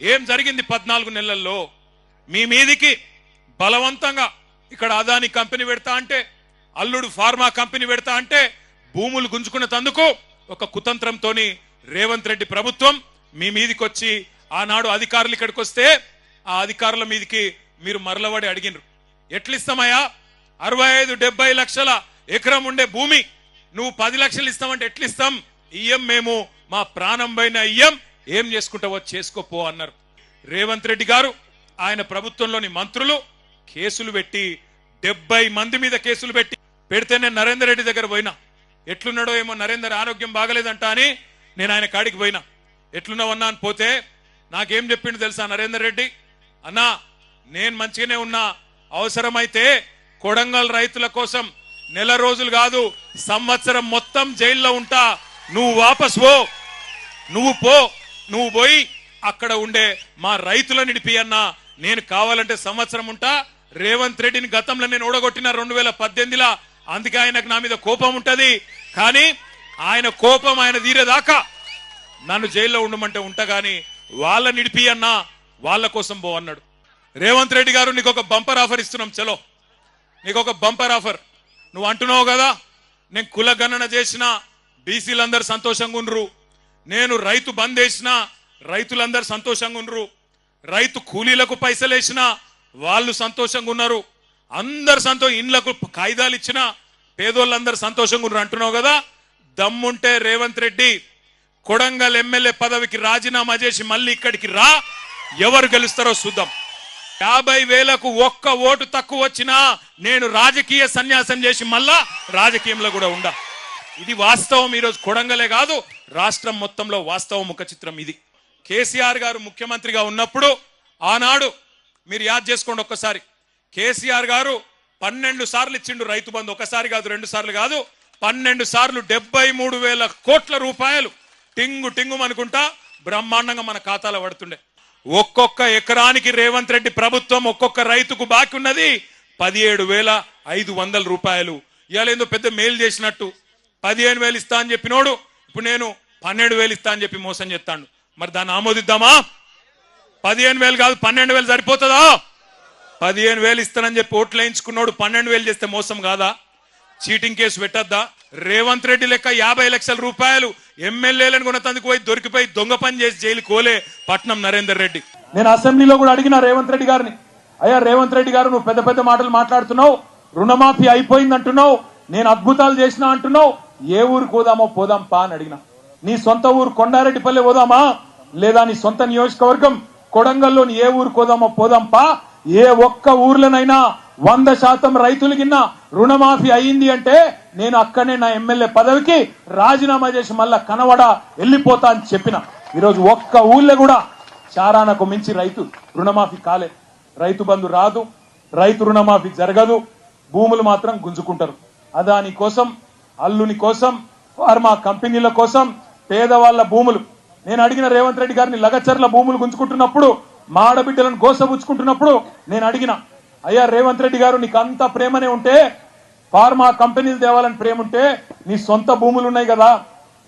ఏం జరిగింది 14 నెలల్లో? మీ మీదికి బలవంతంగా ఇక్కడ అదాని కంపెనీ పెడతా అంటే, అల్లుడు ఫార్మా కంపెనీ పెడతా అంటే భూములు గుంజుకున్న తందుకు ఒక కుతంత్రంతోని రేవంత్ రెడ్డి ప్రభుత్వం మీ మీదికి వచ్చి ఆనాడు అధికారులు ఇక్కడికి వస్తే ఆ అధికారుల మీదికి మీరు మరలబడి అడిగినరు. ఎట్లిస్తామయ్యా? 65-70 లక్షల ఎకరం ఉండే భూమి నువ్వు 10 లక్షలు ఇస్తామంటే ఎట్లిస్తాం? ఇయ్యం, మేము మా ప్రాణం పైన ఇయ్యం, ఏం చేసుకుంటావో చేసుకోపో అన్నారు. రేవంత్ రెడ్డి గారు ఆయన ప్రభుత్వంలోని మంత్రులు కేసులు పెట్టి 70 మంది మీద కేసులు పెడితే నేను నరేందర్ రెడ్డి దగ్గర పోయినా. ఎట్లున్నాడో ఏమో, నరేందర్ ఆరోగ్యం బాగలేదంట అని నేను ఆయన కాడికి పోయినా. ఎట్లున్నావన్నా అని పోతే నాకేం చెప్పిండు తెలుసా నరేందర్ రెడ్డి? అన్నా, నేను మంచిగానే ఉన్నా, అవసరమైతే కొడంగల్ రైతుల కోసం నెల రోజులు కాదు సంవత్సరం మొత్తం జైల్లో ఉంటా, నువ్వు వాపస్ పో, నువ్వు పోయి అక్కడ ఉండే మా రైతులను నిడిపి అన్నా, నేను కావాలంటే సంవత్సరం ఉంటా. రేవంత్ రెడ్డిని గతంలో నేను ఓడగొట్టిన 2018లో, అందుకే ఆయనకు నా మీద కోపం ఉంటది. కానీ ఆయన కోపం ఆయన తీరేదాకా నన్ను జైల్లో ఉండమంటే ఉంటా, గాని వాళ్ళ నిడిపి అన్నా, వాళ్ళ కోసం పో అన్నాడు. రేవంత్ రెడ్డి గారు, నీకు ఒక బంపర్ ఆఫర్ ఇస్తున్నాం, చలో నీకు ఒక బంపర్ ఆఫర్. నువ్వు అంటున్నావు కదా నేను కుల గణన చేసిన బీసీలందరూ సంతోషంగా ఉండ్రు, నేను రైతు బంద్ వేసిన రైతులందరూ సంతోషంగా ఉండ్రు, రైతు కూలీలకు పైసలు వేసిన వాళ్ళు సంతోషంగా ఉన్నారు, అందరు ఇండ్లకు కాయిదాలు ఇచ్చిన పేదోళ్ళందరూ సంతోషంగా ఉన్నారు అంటున్నావు కదా. దమ్ముంటే రేవంత్ రెడ్డి కొడంగల్ ఎమ్మెల్యే పదవికి రాజీనామా చేసి మళ్ళీ ఇక్కడికి రా, ఎవరు గెలుస్తారో చూద్దాం. 50,000కు ఒక్క ఓటు తక్కువ వచ్చినా నేను రాజకీయ సన్యాసం చేసి మళ్ళా రాజకీయంలో కూడా ఉండా. ఇది వాస్తవం. ఈరోజు కొడంగలే కాదు రాష్ట్రం మొత్తంలో వాస్తవం ముఖ చిత్రం ఇది. కేసీఆర్ గారు ముఖ్యమంత్రిగా ఉన్నప్పుడు ఆనాడు మీరు యాద్ చేసుకోండి ఒక్కసారి, కేసీఆర్ గారు 12 సార్లు ఇచ్చిండు రైతు బంధు. ఒకసారి కాదు, 2 సార్లు కాదు, 12 సార్లు 73,000 కోట్ల రూపాయలు టింగు టింగు అనుకుంటా బ్రహ్మాండంగా మన ఖాతాలో పడుతుండే. ఒక్కొక్క ఎకరానికి రేవంత్ రెడ్డి ప్రభుత్వం ఒక్కొక్క రైతుకు బాకీ ఉన్నది 17,500 రూపాయలు. ఇవాళ ఏందో పెద్ద మేలు చేసినట్టు 15,000 ఇస్తా అని చెప్పినోడు ఇప్పుడు నేను 12,000 ఇస్తా అని చెప్పి మోసం చేస్తాడు. మరి దాన్ని ఆమోదిద్దామా? 15,000 కాదు 12,000 సరిపోతుందా? 15,000 ఇస్తానని చెప్పి ఓట్లు వేయించుకున్నాడు 12,000 చేస్తే మోసం కాదా? చీటింగ్ కేసు పెట్టద్దా? రేవంత్ రెడ్డి లెక్క 50 లక్షల రూపాయలు ఎమ్మెల్యేలను కొనతందుకు పోయి దొరికిపోయి దొంగ పని చేసి జైలు కోలే పట్నం నరేందర్ రెడ్డి. నేను అసెంబ్లీలో కూడా అడిగిన రేవంత్ రెడ్డి గారిని, అయ్యా రేవంత్ రెడ్డి గారు, నువ్వు పెద్ద పెద్ద మాటలు మాట్లాడుతున్నావు, రుణమాఫీ అయిపోయింది అంటున్నావు, నేను అద్భుతాలు చేసినా అంటున్నావు, ఏ ఊరికి పోదామో పోదాం పా అని అడిగిన. నీ సొంత ఊరు కొండారెడ్డిపల్లె పోదామా, లేదా నీ సొంత నియోజకవర్గం కొడంగల్లోని ఏ ఊరికి పోదామో పోదాం పా. ఏ ఒక్క ఊర్లోనైనా 100% రైతులకిన్నా రుణమాఫీ అయింది అంటే నేను అక్కడనే నా ఎమ్మెల్యే పదవికి రాజీనామా చేసి మళ్ళా కనవడ వెళ్ళిపోతా అని చెప్పిన. ఈరోజు ఒక్క ఊళ్ళో కూడా చారానకు మించి రైతు రుణమాఫీ కాలే. రైతు బంధు రాదు, రైతు రుణమాఫీ జరగదు, భూములు మాత్రం గుంజుకుంటారు. అదాని కోసం, అల్లుని కోసం, ఫార్మా కంపెనీల కోసం పేదవాళ్ల భూములు. నేను అడిగిన రేవంత్ రెడ్డి గారిని, లగచర్ల భూములు గుంజుకుంటున్నప్పుడు, మాడబిడ్డలను గోసబుచ్చుకుంటున్నప్పుడు నేను అడిగిన, అయ్యా రేవంత్ రెడ్డి గారు, నీకు అంత ప్రేమనే ఉంటే, ఫార్మా కంపెనీలు తేవాలని ప్రేమ ఉంటే, నీ సొంత భూములు ఉన్నాయి కదా,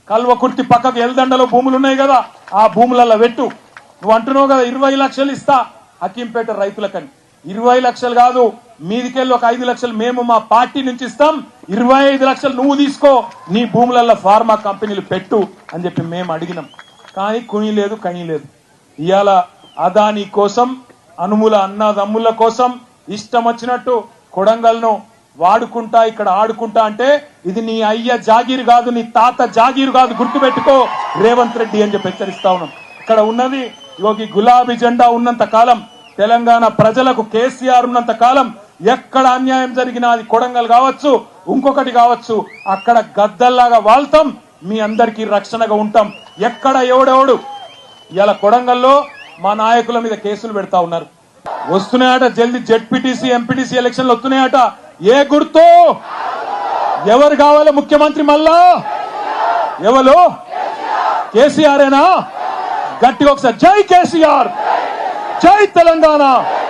కల్వకుర్తి పక్కకు ఎల్దండలో భూములు ఉన్నాయి కదా, ఆ భూములలో పెట్టు. నువ్వు అంటున్నావు కదా 20 లక్షలు ఇస్తా హకీంపేట రైతులకని. 20 లక్షలు కాదు, మీదికెళ్ళి ఒక 5 లక్షలు మేము మా పార్టీ నుంచి ఇస్తాం, 25 లక్షలు నువ్వు తీసుకో, నీ భూములలో ఫార్మా కంపెనీలు పెట్టు అని చెప్పి మేము అడిగినాం. కానీ కుని లేదు, కని లేదు. ఇవాళ అదాని కోసం, అనుముల అన్నదమ్ముల కోసం ఇష్టం వచ్చినట్టు కొడంగల్ను వాడుకుంటా, ఇక్కడ ఆడుకుంటా అంటే ఇది నీ అయ్య జాగీరు కాదు, నీ తాత జాగీరు కాదు, గుర్తుపెట్టుకో రేవంత్ రెడ్డి అని చెప్పి హెచ్చరిస్తా ఉన్నాం. ఇక్కడ ఉన్నది యోగి గులాబీ జెండా ఉన్నంత కాలం, తెలంగాణ ప్రజలకు కేసీఆర్ ఉన్నంత కాలం ఎక్కడ అన్యాయం జరిగినా, అది కొడంగల్ కావచ్చు, ఇంకొకటి కావచ్చు, అక్కడ గద్దల్లాగా వాళ్తాం, మీ అందరికీ రక్షణగా ఉంటాం. ఎక్కడ ఎవడెవడు ఇలా కొడంగల్లో మా నాయకుల మీద కేసులు పెడతా ఉన్నారు. వస్తున్నాయట జల్దీ జెడ్పీటీసీ, ఎంపీటీసీ ఎలక్షన్లు వస్తున్నాయట. ఏ గుర్తు? ఎవరు కావాలి ముఖ్యమంత్రి? మళ్ళా ఎవరు? కేసీఆరేనా? గట్టిగా ఒకసారి జై కేసీఆర్, జై తెలంగాణ.